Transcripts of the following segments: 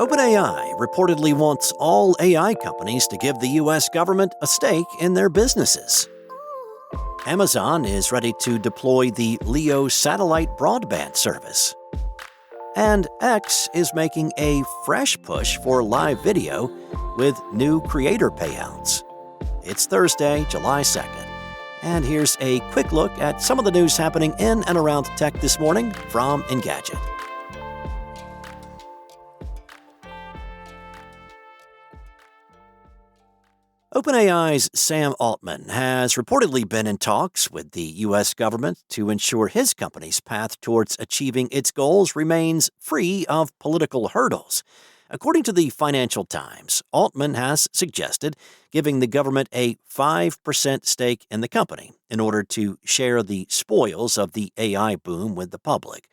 OpenAI reportedly wants all AI companies to give the U.S. government a stake in their businesses. Amazon is ready to deploy the LEO satellite broadband service. And X is making a fresh push for live video with new creator payouts. It's Thursday, July 2nd, and here's a quick look at some of the news happening in and around tech this morning from Engadget. OpenAI's Sam Altman has reportedly been in talks with the U.S. government to ensure his company's path towards achieving its goals remains free of political hurdles. According to the Financial Times, Altman has suggested giving the government a 5% stake in the company in order to share the spoils of the AI boom with the public.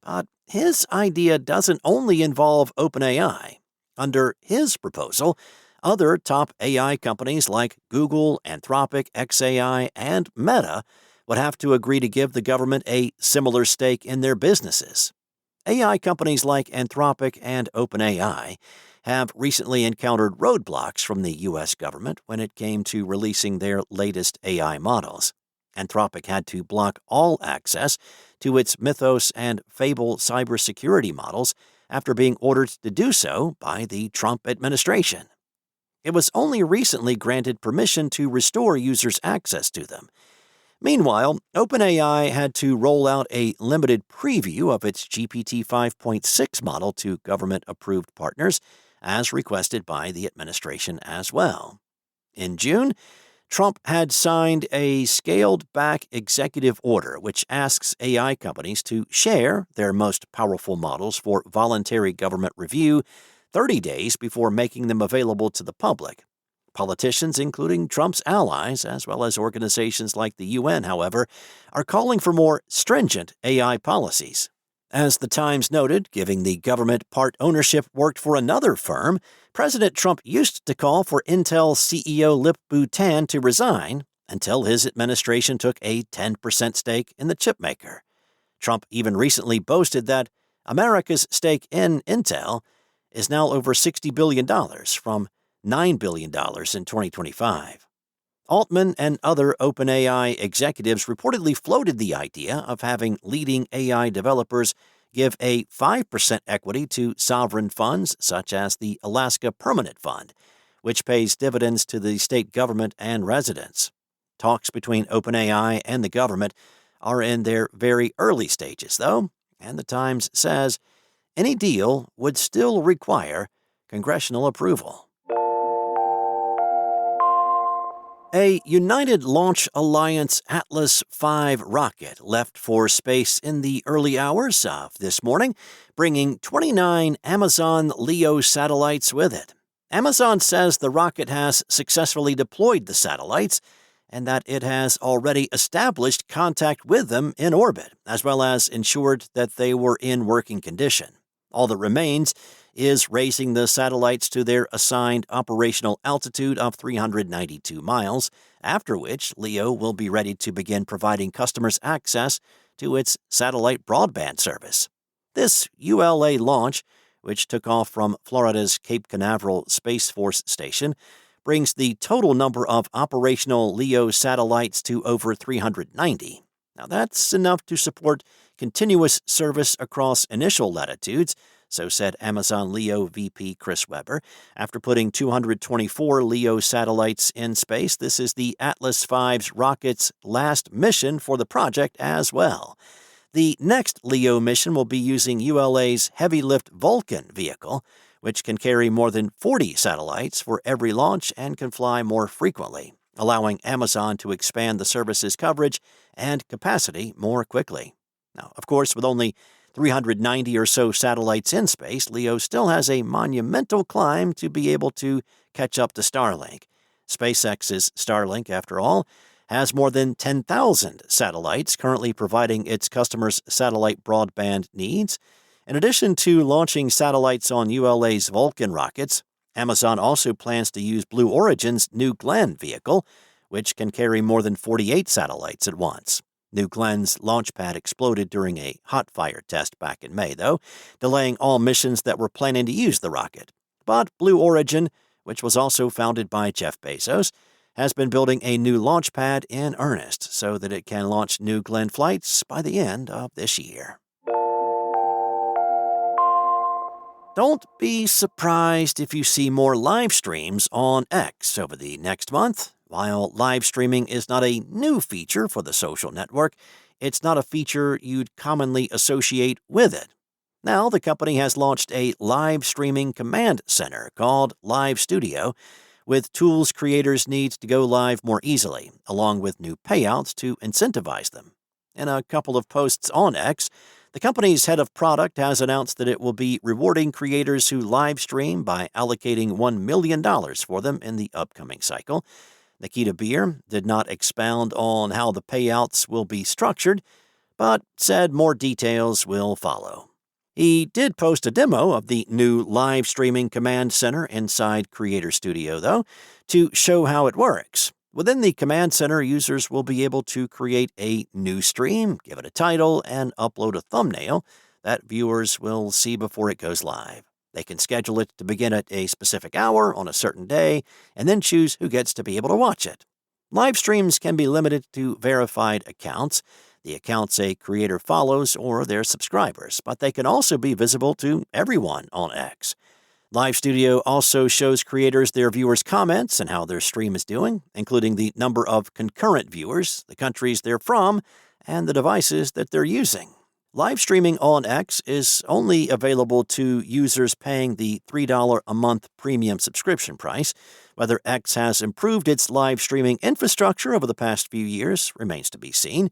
But his idea doesn't only involve OpenAI. Under his proposal, other top AI companies like Google, Anthropic, xAI, and Meta would have to agree to give the government a similar stake in their businesses. AI companies like Anthropic and OpenAI have recently encountered roadblocks from the U.S. government when it came to releasing their latest AI models. Anthropic had to block all access to its Mythos and Fable cybersecurity models after being ordered to do so by the Trump administration. It was only recently granted permission to restore users' access to them. Meanwhile, OpenAI had to roll out a limited preview of its GPT 5.6 model to government-approved partners, as requested by the administration as well. In June, Trump had signed a scaled-back executive order which asks AI companies to share their most powerful models for voluntary government review 30 days before making them available to the public. Politicians, including Trump's allies, as well as organizations like the UN, however, are calling for more stringent AI policies. As the Times noted, giving the government part ownership worked for another firm. President Trump used to call for Intel CEO Lip-Bu Tan to resign until his administration took a 10% stake in the chipmaker. Trump even recently boasted that America's stake in Intel is now over $60 billion from $9 billion in 2025. Altman and other OpenAI executives reportedly floated the idea of having leading AI developers give a 5% equity to sovereign funds such as the Alaska Permanent Fund, which pays dividends to the state government and residents. Talks between OpenAI and the government are in their very early stages, though, and the Times says any deal would still require congressional approval. A United Launch Alliance Atlas V rocket left for space in the early hours of this morning, bringing 29 Amazon LEO satellites with it. Amazon says the rocket has successfully deployed the satellites and that it has already established contact with them in orbit, as well as ensured that they were in working condition. All that remains is raising the satellites to their assigned operational altitude of 392 miles, after which LEO will be ready to begin providing customers access to its satellite broadband service. This ULA launch, which took off from Florida's Cape Canaveral Space Force Station, brings the total number of operational LEO satellites to over 390. Now, that's enough to support continuous service across initial latitudes, so said Amazon LEO VP Chris Weber. After putting 224 LEO satellites in space, this is the Atlas V's rocket's last mission for the project as well. The next LEO mission will be using ULA's heavy-lift Vulcan vehicle, which can carry more than 40 satellites for every launch and can fly more frequently, allowing Amazon to expand the service's coverage and capacity more quickly. Now, of course, with only 390 or so satellites in space, LEO still has a monumental climb to be able to catch up to Starlink. SpaceX's Starlink, after all, has more than 10,000 satellites currently providing its customers' satellite broadband needs. In addition to launching satellites on ULA's Vulcan rockets, Amazon also plans to use Blue Origin's New Glenn vehicle, which can carry more than 48 satellites at once. New Glenn's launch pad exploded during a hot fire test back in May, though, delaying all missions that were planning to use the rocket. But Blue Origin, which was also founded by Jeff Bezos, has been building a new launch pad in earnest so that it can launch New Glenn flights by the end of this year. Don't be surprised if you see more live streams on X over the next month. While live streaming is not a new feature for the social network, it's not a feature you'd commonly associate with it. Now, the company has launched a live streaming command center called Live Studio, with tools creators need to go live more easily, along with new payouts to incentivize them. In a couple of posts on X, the company's head of product has announced that it will be rewarding creators who live stream by allocating $1 million for them in the upcoming cycle. Nikita Beer did not expound on how the payouts will be structured, but said more details will follow. He did post a demo of the new live streaming command center inside Creator Studio, though, to show how it works. Within the command center, users will be able to create a new stream, give it a title, and upload a thumbnail that viewers will see before it goes live. They can schedule it to begin at a specific hour on a certain day, and then choose who gets to be able to watch it. Live streams can be limited to verified accounts, the accounts a creator follows or their subscribers, but they can also be visible to everyone on X. Live Studio also shows creators their viewers' comments and how their stream is doing, including the number of concurrent viewers, the countries they're from, and the devices that they're using. Live streaming on X is only available to users paying the $3 a month premium subscription price. Whether X has improved its live streaming infrastructure over the past few years remains to be seen.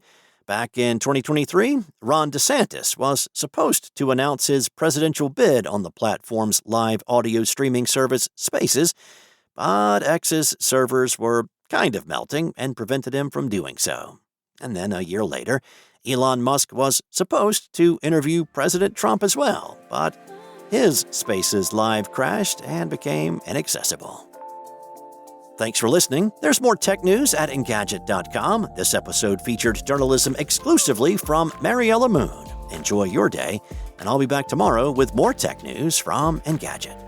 Back in 2023, Ron DeSantis was supposed to announce his presidential bid on the platform's live audio streaming service Spaces, but X's servers were kind of melting and prevented him from doing so. And then a year later, Elon Musk was supposed to interview President Trump as well, but his Spaces Live crashed and became inaccessible. Thanks for listening. There's more tech news at Engadget.com. This episode featured journalism exclusively from Mariella Moon. Enjoy your day, and I'll be back tomorrow with more tech news from Engadget.